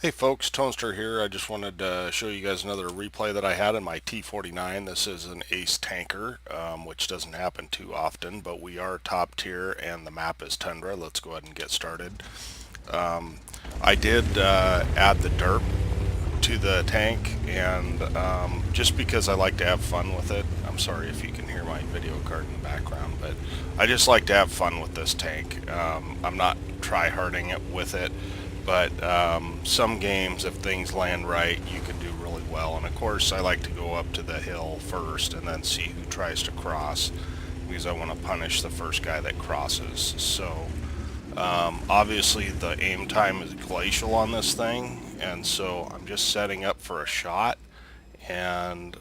Hey folks, Toaster here. I just wanted to show you guys another replay that I had in my T49. This is an Ace Tanker, which doesn't happen too often, but we are top tier and the map is Tundra. Let's go ahead and get started. I did add the derp to the tank, and just because I like to have fun with it. I'm sorry if you can hear my video card in the background, but I just like to have fun with this tank. I'm not try-harding it with it, but some games, if things land right, you can do really well. And of course, I like to go up to the hill first and then see who tries to cross, because I want to punish the first guy that crosses. So obviously the aim time is glacial on this thing, and so I'm just setting up for a shot, and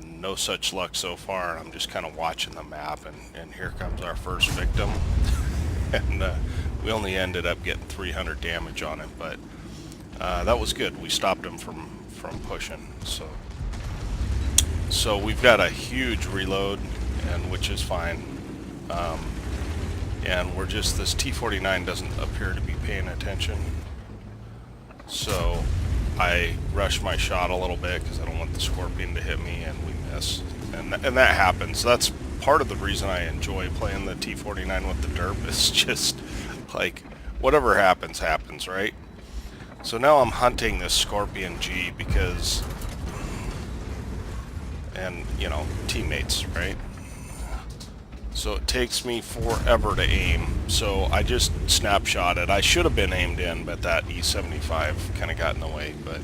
no such luck so far. I'm just kind of watching the map, and here comes our first victim. And we only ended up getting 300 damage on him, but that was good. We stopped him from pushing. So we've got a huge reload, and which is fine. And we're just, this T49 doesn't appear to be paying attention. So I rush my shot a little bit because I don't want the Scorpion to hit me, and we miss. And that happens. That's part of the reason I enjoy playing the T49 with the derp. It's just like, whatever happens, happens, right? So now I'm hunting this Scorpion G because, and you know, teammates, right? So it takes me forever to aim. So I just snapshot it. I should have been aimed in, but that E75 kind of got in the way. But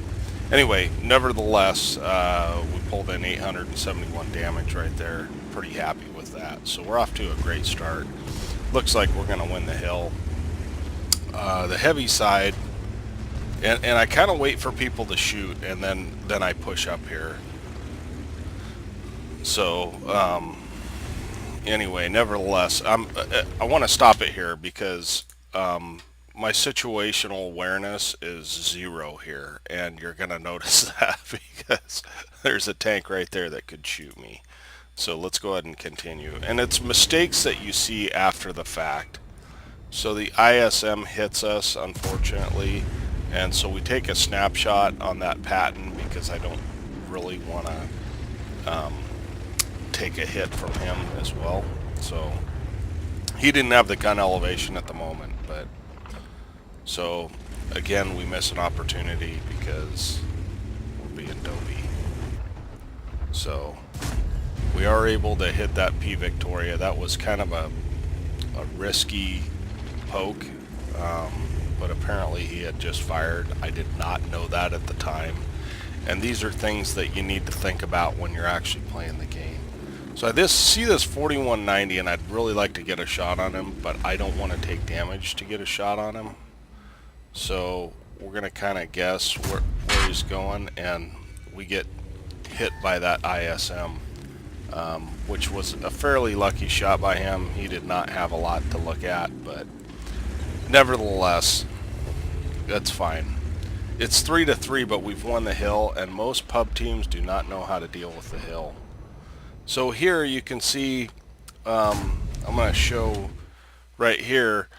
anyway, nevertheless, we pulled in 871 damage right there. Pretty happy with that. So we're off to a great start. Looks like we're going to win the hill. The heavy side, and I kind of wait for people to shoot, and then I push up here. So, anyway, nevertheless, I want to stop it here because my situational awareness is zero here, and you're going to notice that because there's a tank right there that could shoot me. So let's go ahead and continue. And it's mistakes that you see after the fact. So the ISM hits us, unfortunately, and so we take a snapshot on that patent because I don't really want to take a hit from him as well. So he didn't have the gun elevation at the moment, but so again we miss an opportunity because we're being dopey. So we are able to hit that P Victoria. That was kind of a risky poke, but apparently he had just fired. I did not know that at the time, and these are things that you need to think about when you're actually playing the game. So I see this 4190, and I'd really like to get a shot on him, but I don't want to take damage to get a shot on him. So we're going to kind of guess where he's going, and we get hit by that ISM, which was a fairly lucky shot by him. He did not have a lot to look at, but nevertheless, that's fine. It's 3-3, but we've won the hill, and most pub teams do not know how to deal with the hill. So here you can see, I'm going to show right here,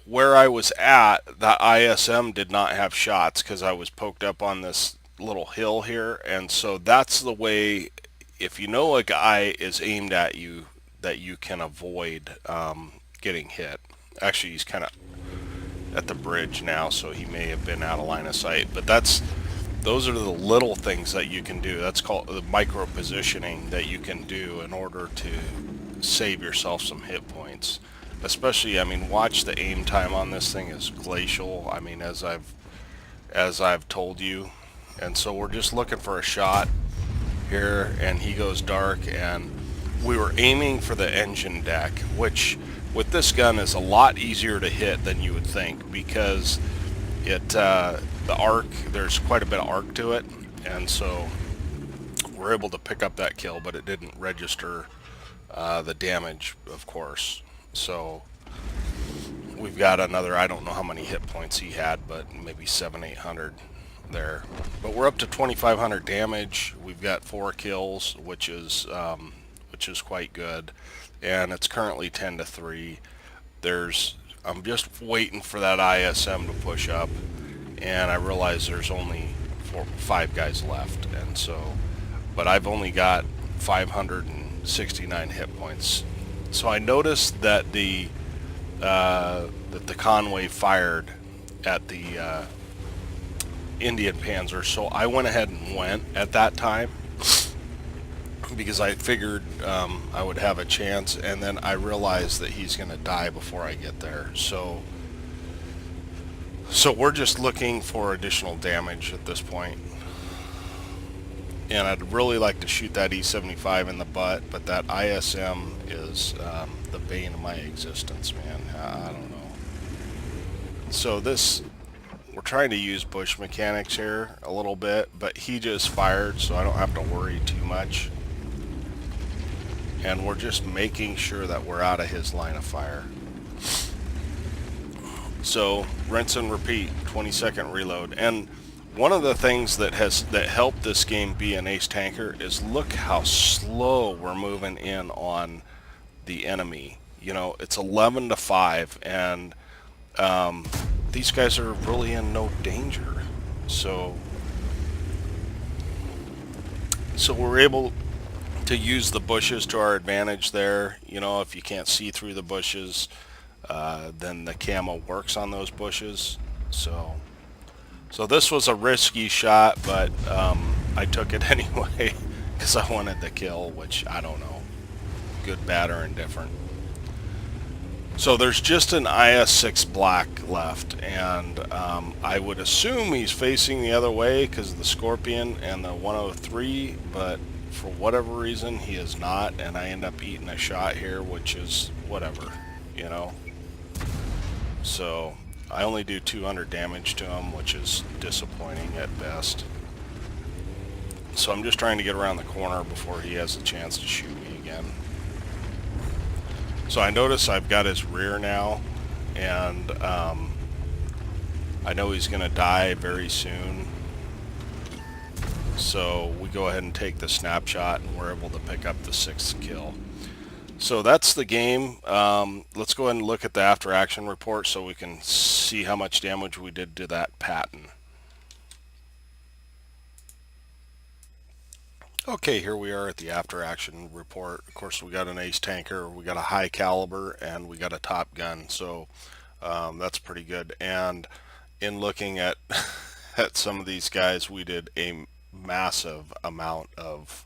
where I was at, the ISM did not have shots because I was poked up on this little hill here, and so that's the way, if you know a guy is aimed at you, that you can avoid getting hit. Actually, he's kind of at the bridge now, so he may have been out of line of sight, but those are the little things that you can do. That's called the micro positioning that you can do in order to save yourself some hit points. Especially, I mean, watch the aim time on this thing is glacial. I mean, as I've told you. And so we're just looking for a shot here, and he goes dark, and we were aiming for the engine deck, which with this gun is a lot easier to hit than you would think, because the arc, there's quite a bit of arc to it, and so we're able to pick up that kill, but it didn't register the damage, of course. So we've got another, I don't know how many hit points he had, but maybe 700-800 there. But we're up to 2,500 damage. We've got 4 kills, which is quite good, and it's currently 10-3. I'm just waiting for that ISM to push up, and I realized there's only 5 guys left, and so, but I've only got 569 hit points. So I noticed that the Conway fired at the Indian Panzer, so I went ahead and went at that time because I figured I would have a chance, and then I realized that he's going to die before I get there. So we're just looking for additional damage at this point. And I'd really like to shoot that E75 in the butt, but that ISM is the bane of my existence, man. I don't know. So we're trying to use bush mechanics here a little bit, but he just fired, so I don't have to worry too much. And we're just making sure that we're out of his line of fire. So rinse and repeat, 20-second reload. And one of the things that helped this game be an Ace Tanker is look how slow we're moving in on the enemy. You know, it's 11 to 5, and these guys are really in no danger. So we're able to use the bushes to our advantage there. You know, if you can't see through the bushes, then the camo works on those bushes. So this was a risky shot, but I took it anyway because I wanted the kill, which I don't know, good, bad, or indifferent. So there's just an IS-6 black left, and I would assume he's facing the other way because of the Scorpion and the 103, but for whatever reason he is not, and I end up eating a shot here, which is whatever, you know. So I only do 200 damage to him, which is disappointing at best. So I'm just trying to get around the corner before he has a chance to shoot me again. So I notice I've got his rear now, and I know he's going to die very soon. So we go ahead and take the snapshot, and we're able to pick up the 6th kill. So that's the game. Let's go ahead and look at the after action report so we can see how much damage we did to that Patton. Okay, here we are at the after action report. Of course, we got an Ace Tanker, we got a high caliber, and we got a top gun. So that's pretty good. And in looking at at some of these guys, we did a massive amount of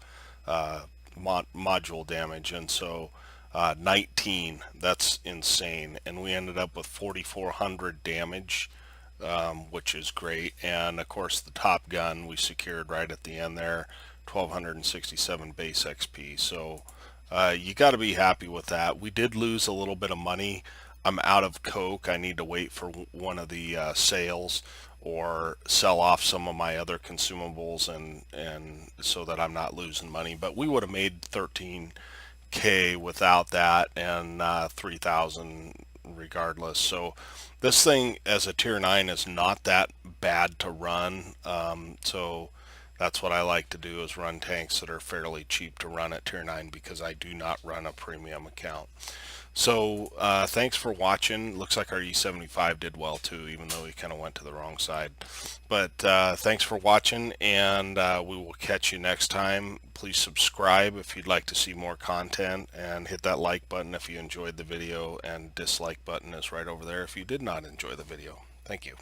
module damage, and so 19, that's insane, and we ended up with 4,400 damage, which is great. And of course the top gun we secured right at the end there, 1,267 base XP. So you got to be happy with that. We did lose a little bit of money. I'm out of coke. I need to wait for one of the sales or sell off some of my other consumables, and so that I'm not losing money. But we would have made 13K without that, and 3,000 regardless. So this thing as a tier 9 is not that bad to run. So that's what I like to do, is run tanks that are fairly cheap to run at tier 9, because I do not run a premium account. So thanks for watching. Looks like our E75 did well too, even though he kind of went to the wrong side. But thanks for watching, and we will catch you next time. Please subscribe if you'd like to see more content, and hit that like button if you enjoyed the video, and dislike button is right over there if you did not enjoy the video. Thank you.